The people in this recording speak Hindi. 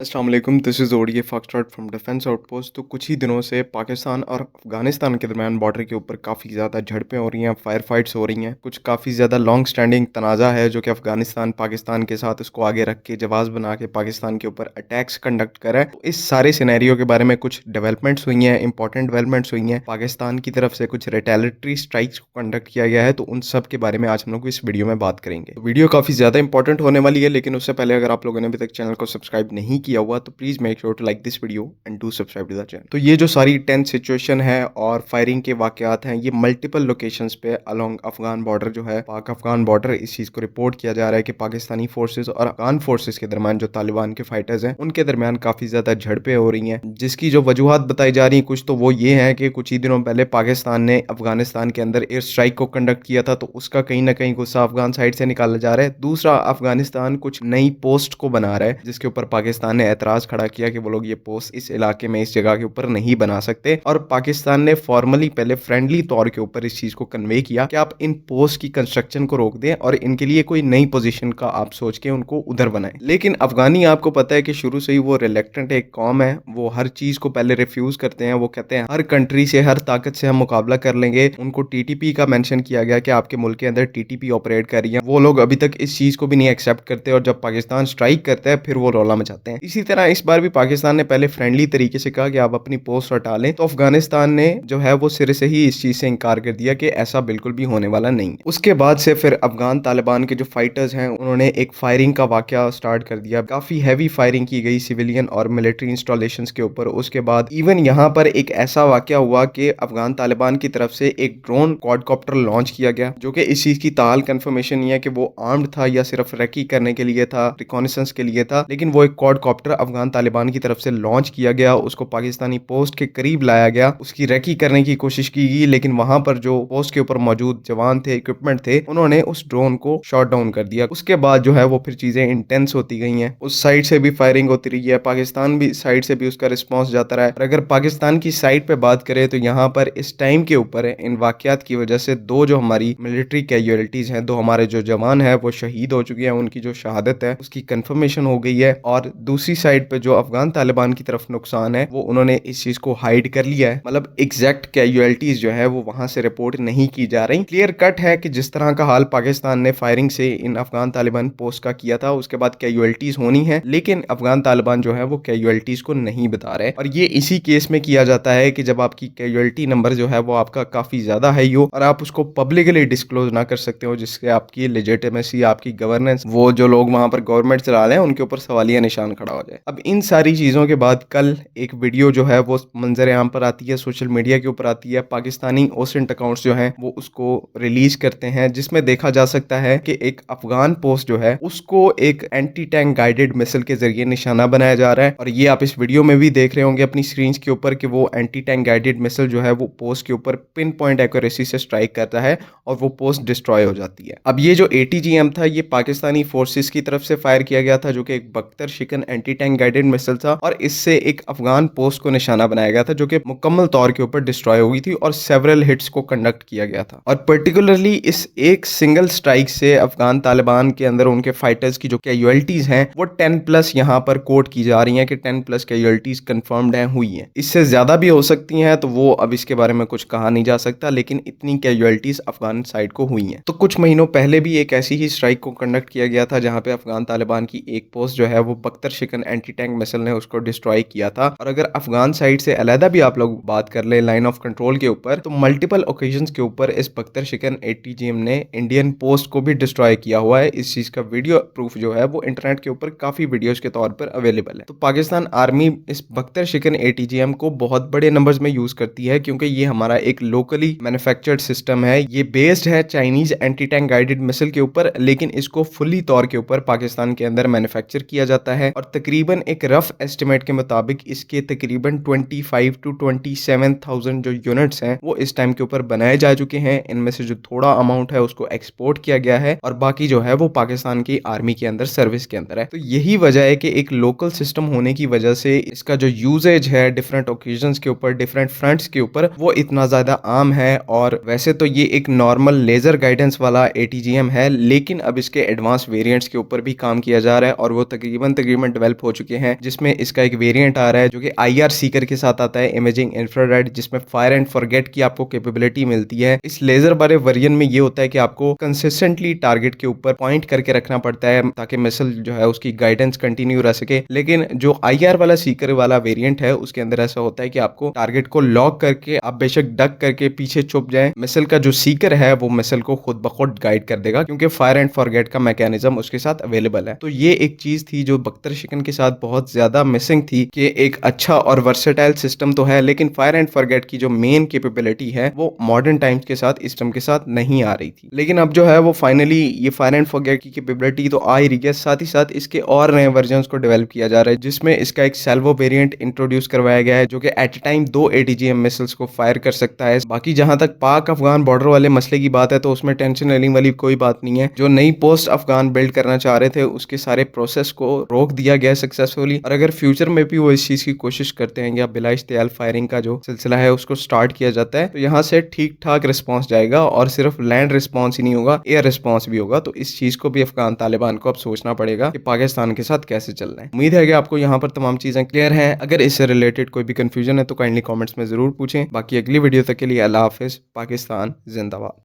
अस्सलाम वालेकुम, this is ODA foxtrot from defence outpost. तो कुछ ही दिनों से पाकिस्तान और अफगानिस्तान के दरमियान बॉर्डर के ऊपर काफ़ी ज़्यादा झड़पें हो रही हैं, फायर फाइट्स हो रही हैं। कुछ काफ़ी ज़्यादा लॉन्ग स्टैंडिंग तनाज़ा है जो कि अफगानिस्तान पाकिस्तान के साथ उसको आगे रख के जवाब बना के पाकिस्तान के ऊपर अटैक्स कंडक्ट कर रहा है। तो इस सारे सिनेरियो के बारे में कुछ डेवलपमेंट्स हुई हैं, इंपॉर्टेंट डेवलपमेंट्स हुई हैं। पाकिस्तान की तरफ से कुछ रिटेलिटरी स्ट्राइक्स को कंडक्ट किया गया है, तो उन सब के बारे में आज हम लोग इस वीडियो में बात करेंगे। तो वीडियो काफ़ी ज़्यादा इंपॉर्टेंट होने वाली है, लेकिन उससे पहले अगर आप लोगों ने अभी तक चैनल को सब्सक्राइब नहीं किया हुआ तो please make sure to like this video and do subscribe to the channel. तो ये जो सारी टेंस सिचुएशन है और फायरिंग के वाकयात हैं, ये मल्टीपल लोकेशंस पे अलोंग अफगान बॉर्डर जो है, पाक अफगान बॉर्डर, इस चीज़ को रिपोर्ट किया जा रहा है कि पाकिस्तानी फोर्सेस और अफगान फोर्सेस के दरमियान जो तालिबान के फाइटर्स हैं उनके दरमियान काफ़ी ज़्यादा झड़पें हो रही हैं, जिसकी जो वजूहत बताई जा रही हैं कुछ तो वो ये है कि कुछ ही दिनों पहले पाकिस्तान ने अफगानिस्तान के अंदर एयर स्ट्राइक को कंडक्ट किया था, तो उसका कहीं ना कहीं गुस्सा अफगान साइड से निकाला जा रहा है। दूसरा, अफगानिस्तान कुछ नई पोस्ट को बना रहा है जिसके ऊपर पाकिस्तान ने एतराज़ खड़ा किया कि वो लोग ये पोस्ट इस इलाके में, इस जगह के ऊपर नहीं बना सकते। और पाकिस्तान ने फॉर्मली पहले फ्रेंडली तौर के ऊपर इस चीज को कन्वे किया कि आप इन पोस्ट की कंस्ट्रक्शन को रोक दें और इनके लिए कोई नई पोजीशन का आप सोच के उनको उधर बनाएं। लेकिन अफगानी, आपको पता है कि शुरू से ही वो रिलेक्टेंट एक कौम है, वो हर चीज को पहले रिफ्यूज करते हैं। वो कहते हैं हर कंट्री से, हर ताकत से हम मुकाबला कर लेंगे। उनको टीटीपी का मेंशन किया गया कि आपके मुल्क के अंदर टीटीपी ऑपरेट कर रही है, वो लोग अभी तक इस चीज को भी नहीं एक्सेप्ट करते और जब पाकिस्तान स्ट्राइक करता है फिर वो रौला मचाते हैं। इसी तरह इस बार भी पाकिस्तान ने पहले फ्रेंडली तरीके से कहा कि आप अपनी पोस्ट हटा लें, तो अफगानिस्तान ने जो है वो सिरे से ही इस चीज से इनकार कर दिया कि ऐसा बिल्कुल भी होने वाला नहीं है। उसके बाद से फिर अफगान तालिबान के जो फाइटर्स हैं उन्होंने एक फायरिंग का वाकया स्टार्ट कर दिया। काफी हैवी फायरिंग की गई सिविलियन और मिलिट्री इंस्टॉलेशंस के ऊपर। उसके बाद इवन यहाँ पर एक ऐसा वाकया हुआ कि अफगान तालिबान की तरफ से एक ड्रोन क्वाडकॉप्टर लॉन्च किया गया, जो कि इस चीज की ताल कंफर्मेशन नहीं है कि वो आर्म्ड था या सिर्फ रेकी करने के लिए था, रिकॉनिसेंस के लिए था, लेकिन वो एक क्वाडकॉप्टर अफगान तालिबान की तरफ से लॉन्च किया गया। उसको पाकिस्तानी पोस्ट के करीब लाया गया, उसकी रेकी करने की कोशिश की गई, लेकिन वहां पर जो पोस्ट के ऊपर मौजूद जवान थे, इक्विपमेंट थे, उन्होंने उस ड्रोन को शॉट डाउन कर दिया। उसके बाद जो है वो फिर चीजें इंटेंस होती गई हैं। उस साइड से भी फायरिंग होती रही है, पाकिस्तान भी साइड से भी उसका रिस्पॉन्स जाता रहा है। और अगर पाकिस्तान की साइड पे बात करें तो यहाँ पर इस टाइम के ऊपर इन वाकयात की वजह से दो जो हमारी मिलिट्री कैजुअलिटीज हैं, दो हमारे जो जवान हैं वो शहीद हो चुके हैं, उनकी जो शहादत है उसकी कंफर्मेशन हो गई है। और दूसरी साइड पे जो अफगान तालिबान की तरफ नुकसान है वो उन्होंने इस चीज को हाइड कर लिया है। मतलब एग्जैक्ट कैजुअलिटीज जो है वो वहां से रिपोर्ट नहीं की जा रही। क्लियर कट है कि जिस तरह का हाल पाकिस्तान ने फायरिंग से इन अफगान तालिबान पोस्ट का किया था, उसके बाद कैजुअलिटीज होनी है, लेकिन अफगान तालिबान जो है वो कैजुअलिटीज को नहीं बता रहे। और ये इसी केस में किया जाता है कि जब आपकी कैजुअलिटी नंबर जो है वो आपका काफी ज्यादा है हो और आप उसको पब्लिकली डिस्क्लोज ना कर सकते हो, जिससे आपकी लेजिटिमेसी, आपकी गवर्नेंस, वो जो लोग वहां पर गवर्नमेंट चला रहे हैं उनके ऊपर सवालिया निशान खड़ा हो जाए। अब इन सारी चीजों के बाद कल एक वीडियो जो है वो मंजर आम पर आती है, सोशल मीडिया के ऊपर आती है। पाकिस्तानी ओसेंट अकाउंट्स जो हैं वो उसको रिलीज करते हैं, जिसमें देखा जा सकता है कि एक अफगान पोस्ट जो है उसको एक एंटी टैंक गाइडेड मिसाइल के जरिए निशाना बनाया जा रहा है। और ये आप इस वीडियो में भी देख रहे होंगे अपनी स्क्रीन के ऊपर कि वो एंटी टैंक गाइडेड मिसाइल जो है वो पोस्ट के ऊपर पिन पॉइंट एक्यूरेसी से स्ट्राइक करता है और वो पोस्ट डिस्ट्रॉय हो जाती है। अब ये जो एटीजीएम था ये पाकिस्तानी फोर्सेस की तरफ से फायर किया गया था, जो कि एक बख्तर शिकन एंटी टैंक गाइडेड मिसाइल था, और इससे एक अफगान पोस्ट को निशाना बनाया गया था जो कि मुकम्मल तौर के ऊपर डिस्ट्रॉय हो गई थी और सेवरल हिट्स को कंडक्ट किया गया था। और पर्टिकुलरली इस एक सिंगल स्ट्राइक से अफगान तालिबान के अंदर उनके फाइटर्स की जो कैजुअलिटीज हैं वो 10+ यहाँ पर कोट की जा रही हैं कि 10+ कैजुअलिटीज कंफर्म्ड हैं, हुई हैं। इससे ज्यादा भी हो सकती हैं, तो वो अब इसके बारे में कुछ कहा नहीं जा सकता, लेकिन इतनी कैजुअलिटीज अफगान साइड को हुई हैं। तो कुछ महीनों पहले भी एक ऐसी ही स्ट्राइक को कंडक्ट किया गया था जहां पे अफगान तालिबान की एक पोस्ट जो है वो बख्तर शिकन एंटी टैंक मिसाइल ने उसको डिस्ट्रॉय किया था। और अगर अफगान साइड से अलहदा भी आप लोग बात कर ले लाइन ऑफ कंट्रोल के ऊपर, तो मल्टीपल ओकेजन्स के ऊपर इस बख्तर शिकन एटीजीएम ने इंडियन पोस्ट को भी डिस्ट्रॉय किया हुआ है। इस चीज का वीडियो प्रूफ जो है वो इंटरनेट के ऊपर काफी वीडियोस के तौर पर अवेलेबल है। तो पाकिस्तान आर्मी इस बख्तर शिकन एटीजीएम को बहुत बड़े नंबर्स में यूज करती है, क्योंकि ये हमारा एक लोकली मैन्युफैक्चर्ड सिस्टम है। ये बेस्ड है Chinese anti tank guided missile के ऊपर, लेकिन इसको फुली तौर के ऊपर पाकिस्तान के अंदर मैन्युफैक्चर किया जाता है। और तकरीबन एक रफ एस्टिमेट के मुताबिक इसके तकरीबन 25 to 27,000 जो यूनिट्स हैं वो इस टाइम के ऊपर बनाए जा चुके हैं। इनमें से जो थोड़ा अमाउंट है उसको एक्सपोर्ट किया गया है और बाकी जो है वो पाकिस्तान की आर्मी के अंदर सर्विस के अंदर है। तो यही वजह है कि एक लोकल सिस्टम होने की वजह से इसका जो यूजेज है डिफरेंट ओकेजन्स के ऊपर, डिफरेंट फ्रंट्स के ऊपर, वो इतना ज्यादा आम है। और वैसे तो ये एक नॉर्मल लेजर गाइडेंस वाला एटीजीएम है, लेकिन अब इसके एडवांस वेरिएंट्स के ऊपर भी काम किया जा रहा है और वो तकरीबन डेवलप डेवलप हो चुके हैं, जिसमें इसका एक वेरिएंट आ रहा है जो कि IR सीकर के साथ आता है, इमेजिंग इंफ्रारेड, जिसमें फायर एंड फॉरगेट की आपको कैपेबिलिटी मिलती है। इस लेजर वाले वेरिएंट में ये होता है कि आपको कंसिस्टेंटली टारगेट के ऊपर पॉइंट करके रखना पड़ता है ताकि मिसाइल जो है उसकी गाइडेंस कंटिन्यू रह सके। लेकिन जो IR वाला सीकर वाला वेरिएंट है उसके अंदर ऐसा होता है कि आपको टारगेट को लॉक करके आप बेशक डक करके पीछे छुप जाए, मिसाइल का जो सीकर है वो मिसाइल को खुद ब खुद गाइड कर देगा, क्योंकि फायर एंड फॉरगेट का मैकेनिज्म उसके साथ अवेलेबल है। तो ये एक चीज थी जो बख्तर शिकन के साथ बहुत ज्यादा मिसिंग थी कि एक अच्छा और वर्सेटाइल सिस्टम तो है, लेकिन फायर एंड फॉरगेट की जो मेन कैपेबिलिटी है वो मॉडर्न टाइम्स के साथ इस सिस्टम के साथ नहीं आ रही थी। लेकिन अब जो है वो फाइनली ये फायर एंड फॉरगेट की कैपेबिलिटी तो आ ही रही है, साथ ही साथ इसके और नए वर्जन्स को डेवलप किया जा रहा है, जिसमें इसका एक सैल्वो वेरिएंट इंट्रोड्यूस करवाया गया है जो कि at a time 2 ATGM missiles को फायर कर सकता है। बाकी जहां तक पाक अफगान बॉर्डर वाले मसले की बात है तो उसमें टेंशन लेने वाली कोई बात नहीं है। जो नई पोस्ट अफगान बिल्ड करना चाह रहे थे उसके सारे प्रोसेस को रोक दिया गया सक्सेसफुली, और अगर फ्यूचर में भी वो इस चीज की कोशिश करते हैं या बिला इश्तियाल फायरिंग का जो सिलसिला है उसको स्टार्ट किया जाता है तो यहाँ से ठीक ठाक रिस्पॉन्स जाएगा, और सिर्फ लैंड रिस्पॉन्स ही नहीं होगा, एयर रिस्पॉन्स भी होगा। तो इस चीज को भी अफगान तालिबान को अब सोचना पड़ेगा कि पाकिस्तान के साथ कैसे चलना है। उम्मीद है कि आपको यहाँ पर तमाम चीजें क्लियर हैं। अगर इससे रिलेटेड कोई भी कंफ्यूजन है तो काइंडली कमेंट्स में जरूर पूछें। बाकी अगली वीडियो तक के लिए अल्लाह हाफिज। पाकिस्तान जिंदाबाद।